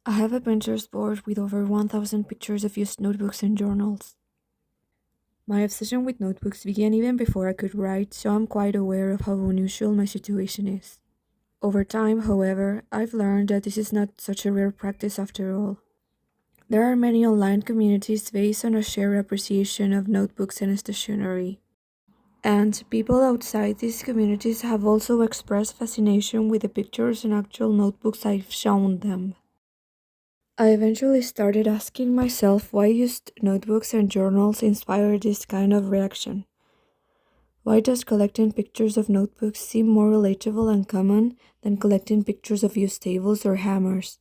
I have a Pinterest board with over 1,000 pictures of used notebooks and journals. My obsession with notebooks began even before I could write, so I'm quite aware of how unusual my situation is. Over time, however, I've learned that this is not such a rare practice after all. There are many online communities based on a shared appreciation of notebooks and stationery. And people outside these communities have also expressed fascination with the pictures and actual notebooks I've shown them. I eventually started asking myself why used notebooks and journals inspire this kind of reaction. Why does collecting pictures of notebooks seem more relatable and common than collecting pictures of used tables or hammers?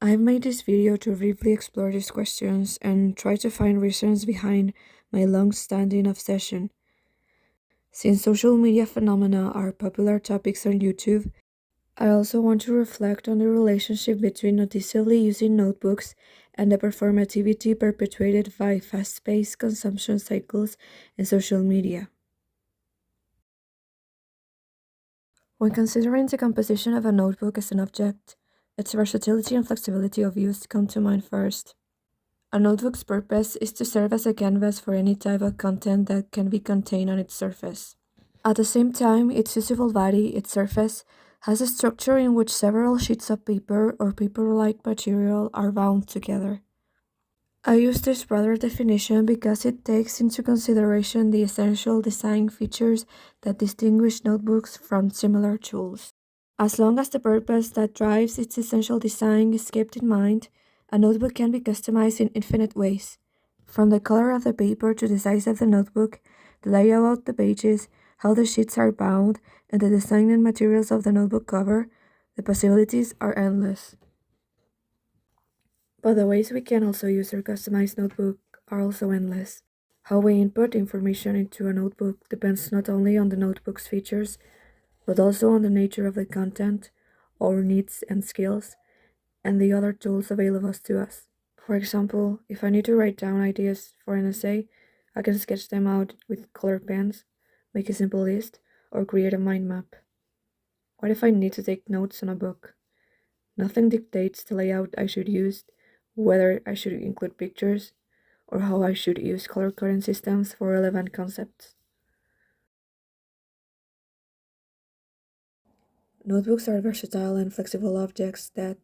I've made this video to briefly explore these questions and try to find reasons behind my long-standing obsession. Since social media phenomena are popular topics on YouTube, I also want to reflect on the relationship between noticeably using notebooks and the performativity perpetuated by fast-paced consumption cycles and social media. When considering the composition of a notebook as an object, its versatility and flexibility of use come to mind first. A notebook's purpose is to serve as a canvas for any type of content that can be contained on its surface. At the same time, its usable body, its surface, has a structure in which several sheets of paper or paper-like material are bound together. I use this broader definition because it takes into consideration the essential design features that distinguish notebooks from similar tools. As long as the purpose that drives its essential design is kept in mind, a notebook can be customized in infinite ways. From the color of the paper to the size of the notebook, the layout of the pages, how the sheets are bound, and the design and materials of the notebook cover, the possibilities are endless. But the ways we can also use our customized notebook are also endless. How we input information into a notebook depends not only on the notebook's features, but also on the nature of the content, our needs and skills, and the other tools available to us. For example, if I need to write down ideas for an essay, I can sketch them out with colored pens, make a simple list, or create a mind map. What if I need to take notes on a book? Nothing dictates the layout I should use, whether I should include pictures, or how I should use color coding systems for relevant concepts. Notebooks are versatile and flexible objects that,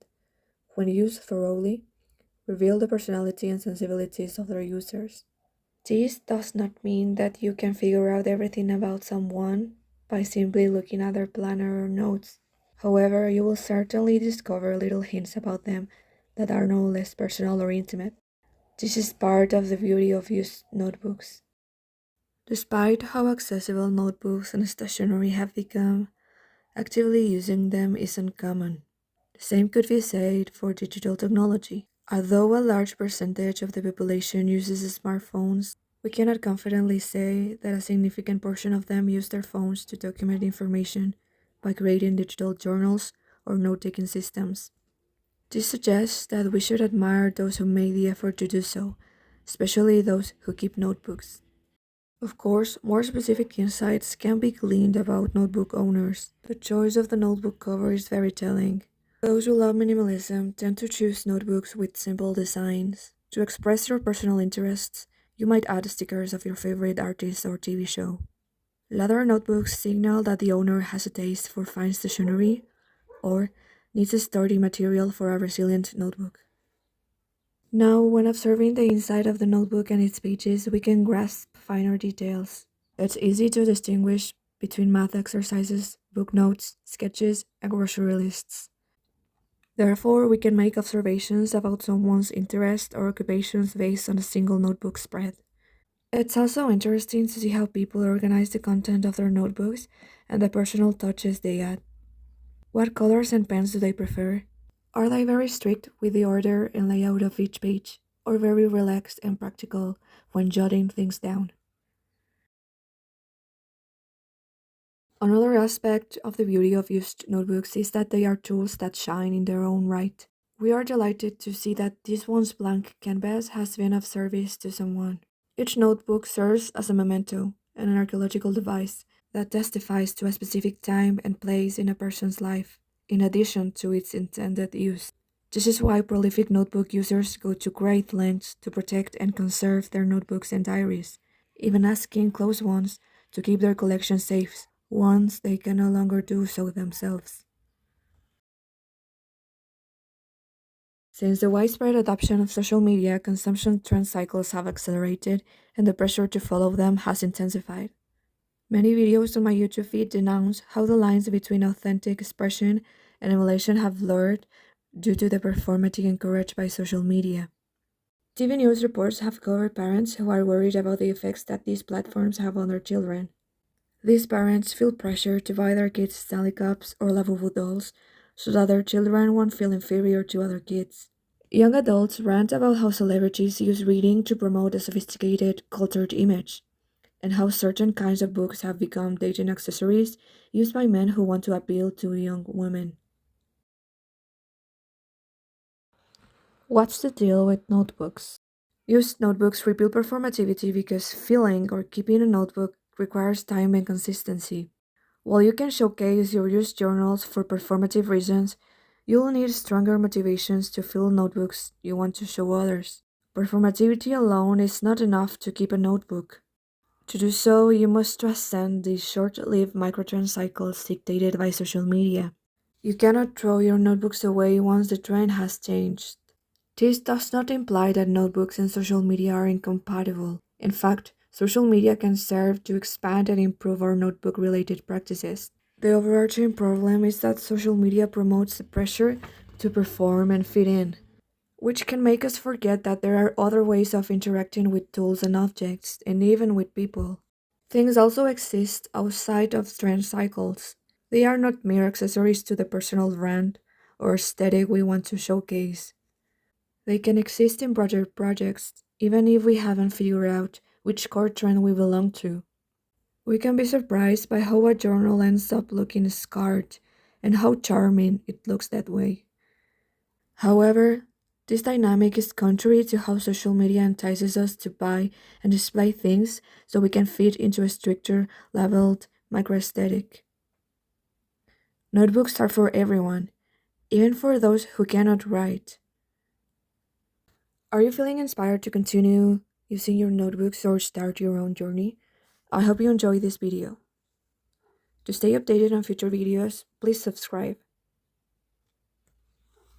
when used thoroughly, reveal the personality and sensibilities of their users. This does not mean that you can figure out everything about someone by simply looking at their planner or notes. However, you will certainly discover little hints about them that are no less personal or intimate. This is part of the beauty of used notebooks. Despite how accessible notebooks and stationery have become, actively using them isn't common. The same could be said for digital technology. Although a large percentage of the population uses smartphones, we cannot confidently say that a significant portion of them use their phones to document information by creating digital journals or note-taking systems. This suggests that we should admire those who make the effort to do so, especially those who keep notebooks. Of course, more specific insights can be gleaned about notebook owners. The choice of the notebook cover is very telling. Those who love minimalism tend to choose notebooks with simple designs. To express your personal interests, you might add stickers of your favorite artist or TV show. Leather notebooks signal that the owner has a taste for fine stationery or needs a sturdy material for a resilient notebook. Now, when observing the inside of the notebook and its pages, we can grasp finer details. It's easy to distinguish between math exercises, book notes, sketches, and grocery lists. Therefore, we can make observations about someone's interest or occupations based on a single notebook spread. It's also interesting to see how people organize the content of their notebooks and the personal touches they add. What colors and pens do they prefer? Are they very strict with the order and layout of each page, or very relaxed and practical when jotting things down? Another aspect of the beauty of used notebooks is that they are tools that shine in their own right. We are delighted to see that this once blank canvas has been of service to someone. Each notebook serves as a memento and an archaeological device that testifies to a specific time and place in a person's life, in addition to its intended use. This is why prolific notebook users go to great lengths to protect and conserve their notebooks and diaries, even asking close ones to keep their collection safe once they can no longer do so themselves. Since the widespread adoption of social media, consumption trend cycles have accelerated and the pressure to follow them has intensified. Many videos on my YouTube feed denounce how the lines between authentic expression and emulation have blurred due to the performativity encouraged by social media. TV news reports have covered parents who are worried about the effects that these platforms have on their children. These parents feel pressure to buy their kids Stanley Cups or Lavovo dolls so that their children won't feel inferior to other kids. Young adults rant about how celebrities use reading to promote a sophisticated, cultured image, and how certain kinds of books have become dating accessories used by men who want to appeal to young women. What's the deal with notebooks? Used notebooks reveal performativity because filling or keeping a notebook requires time and consistency. While you can showcase your used journals for performative reasons, you'll need stronger motivations to fill notebooks you want to show others. Performativity alone is not enough to keep a notebook. To do so, you must transcend the short-lived microtrend cycles dictated by social media. You cannot throw your notebooks away once the trend has changed. This does not imply that notebooks and social media are incompatible. In fact, social media can serve to expand and improve our notebook-related practices. The overarching problem is that social media promotes the pressure to perform and fit in, which can make us forget that there are other ways of interacting with tools and objects, and even with people. Things also exist outside of trend cycles. They are not mere accessories to the personal brand or aesthetic we want to showcase. They can exist in broader projects, even if we haven't figured out which core trend we belong to. We can be surprised by how a journal ends up looking scarred and how charming it looks that way. However, this dynamic is contrary to how social media entices us to buy and display things so we can fit into a stricter, labeled microaesthetic. Notebooks are for everyone, even for those who cannot write. Are you feeling inspired to continue using your notebooks or start your own journey? I hope you enjoyed this video. To stay updated on future videos, please subscribe.